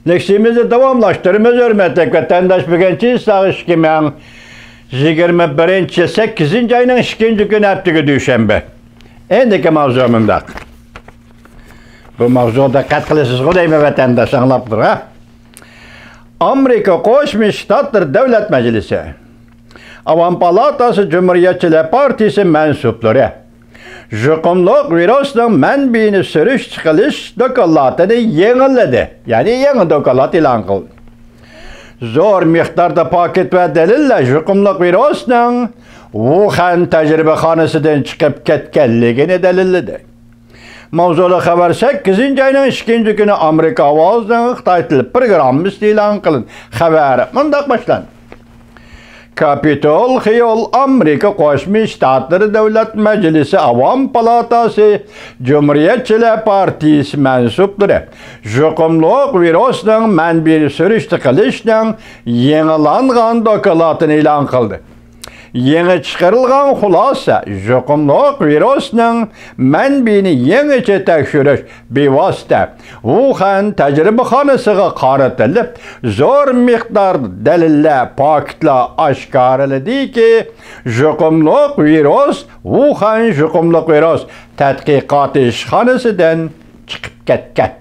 Leksimizi davamlaştırımız hürmetlik vatandaş bugünkü sağış kimen 21. 8. ayının 2. günü haftığı düşenbe. Endiki mavzumunda. Bu mavzuda katkılısız o değil mi vatandaş anlaptır ha? Amerika Koşmuş Ştatlar Devlet Meclisi. Avam Palatası Cumhuriyetçiler Partisi mensupları. Jukumluk virüsünün menbiini sürüş çıkılış dokalatını yeniledi. Yani yeni dokalat ilan kıldı. Zor miktarda paket ve delille jukumluk virüsünün Wuhan tecrübehanesinden çıkıp ketkenliğini delilledi. Mavzulu haber 8. ayının 2. günü Amerika avazının Xitay tili programı ilan kılın. Haber mındak başlandı. Capitol Hill Amerika Koşmuş Ştatları Devlet Meclisi Avam Palatası Cumhuriyetçiler Partisi mensupları jukumluk virüsünün menbini sürüştü kılışının yenilangan dokalatını ilan kıldı. Yeni çıkarılgan hulasa jukumluk virüsünün menbini yenice tekşürüş bivasıta Wuhan tecrübehanesiga qaratılıp zor miqdar delille paketla aşkarılıdı ki jukumluk virüs Wuhan jukumluk virüs tədqiqat işxanesinden çıkıp ketken.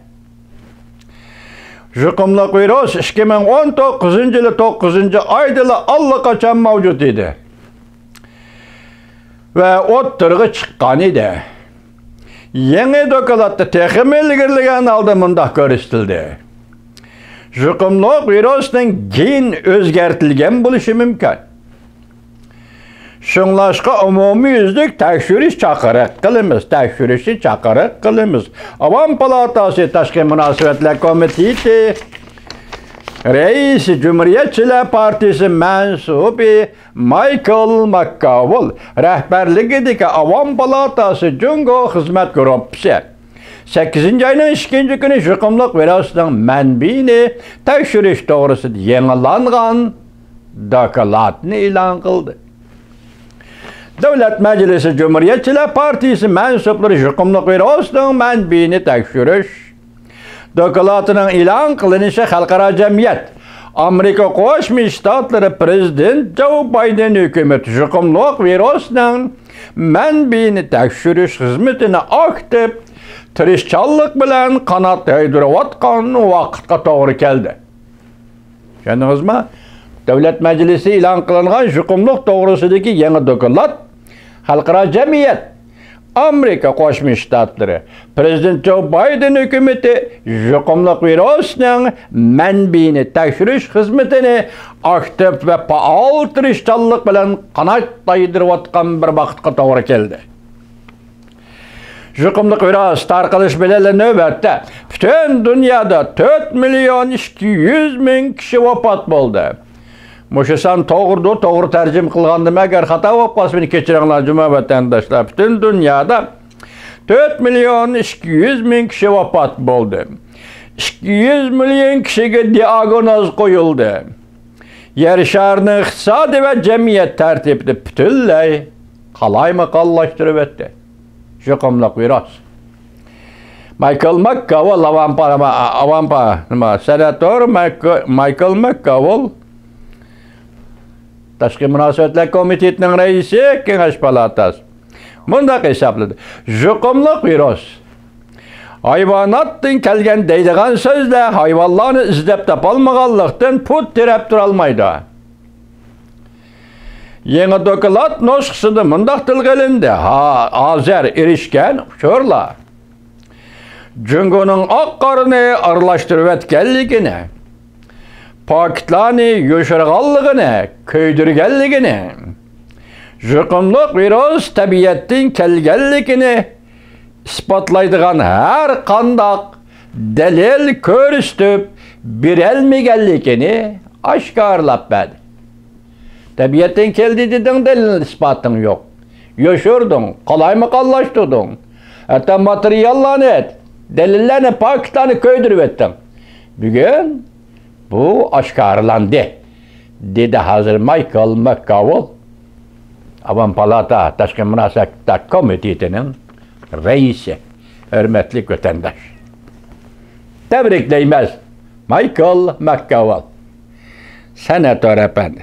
Jukumluk virüs 2019 yılı 9. ayda allaqaçan mavcut idi. Ve ottırğı çıkan idi. Yeni dokalatı texim ilgirligen aldımında görüştüldü. Jukumluk virüsünün gen özgertilgen buluşu mümkün. Şunlaşqa umumi yüzlük tekşürüş çakırık kılımız, tekşürüşü çakırık kılımız. Avam Palatası Taşkı Münasebetler Komiteti Reisi Cumhuriyetçiler Partisi mensubi Michael McCaul rehberligideki Avam Palatası Cungo Hizmet Gruppası 8. ayının 2. günü jukumluk virüsünün menbini tekşürüş doğrusu yenilangan dokalatını ilan kıldı. Devlet Meclisi Cumhuriyetçiler Partisi mensupları jukumluk virüsünün menbini tekşürüş dokalatının ilan kılınışı halkara cemiyet Amerika Koşmuş Ştatları Prezident Joe Biden hükümeti jukumluk virüsünün menbini tekşürüş hizmetini aktif tirişçallık bilen kanat yaydıravatkan vakitka doğru geldi. Kendiniz mi? Devlet Meclisi ilan kılınan jukumluk doğrusudaki yeni dokalat halkara cemiyet Amerika Koşmuş Ştatları Prezident Joe Biden hükümeti jukumluk virüsünün menbini tekşürüş hizmetini aktif ve paal tirişçallık bilen kanat yaydıravatkan bir vakitka doğru geldi. Jukumluk virüs tarqalış bilen növbette bütün dünyada 4.200.000 kişi vefat oldu. Muşasan doğru tercüm kılgandım eğer hata vapasını keçirenler cuma vatandaşlar bütün dünyada 4.200.000 kişi vefat oldu. 200 milyon kişiye diagnoz koyuldu. Yer şarını iktisadi ve cemiyet tertipli bütünley kalaymakallaştırıp etti. Jukumluk virüs. Michael McCaul, senatör Michael McCaul Taşkı Münasebetler Komitetinin reisi Kengeş Palatası. Mundaq hesapladı. Jukumluk virüs. Hayvanattan kelgen deydiğen sözle hayvanlarını izlep tapalmağanlıqtan put terep duralmaydı. Yeni dokalat noşqısında mundaq tilgelindi. Azer erişken şorla. Cungunun ak qarını arılaştırıp etkenligini, paketlarını yoşurğanlığını, köydürgenligini, jukumluk virüs tabiatın kelgenligini ispatlaydıgan her kandak delil körüstüp birelmegenligini aşkarlap bedi. Tabiatın keldi dedin delil ispatın yok. Yoşurdun, kalaymakallaştırdın. Hatta materyallarını et. Delillerini, paketlerini köydürüp ettin. Bugün bu aşkarlandı. Dedi hazır Michael McCaul, Avam Palata Taşkı Münasebetler Komiteti'nin reisi, hürmetli vatandaş. Tebrikleymez Michael McGowell, senatör efendi.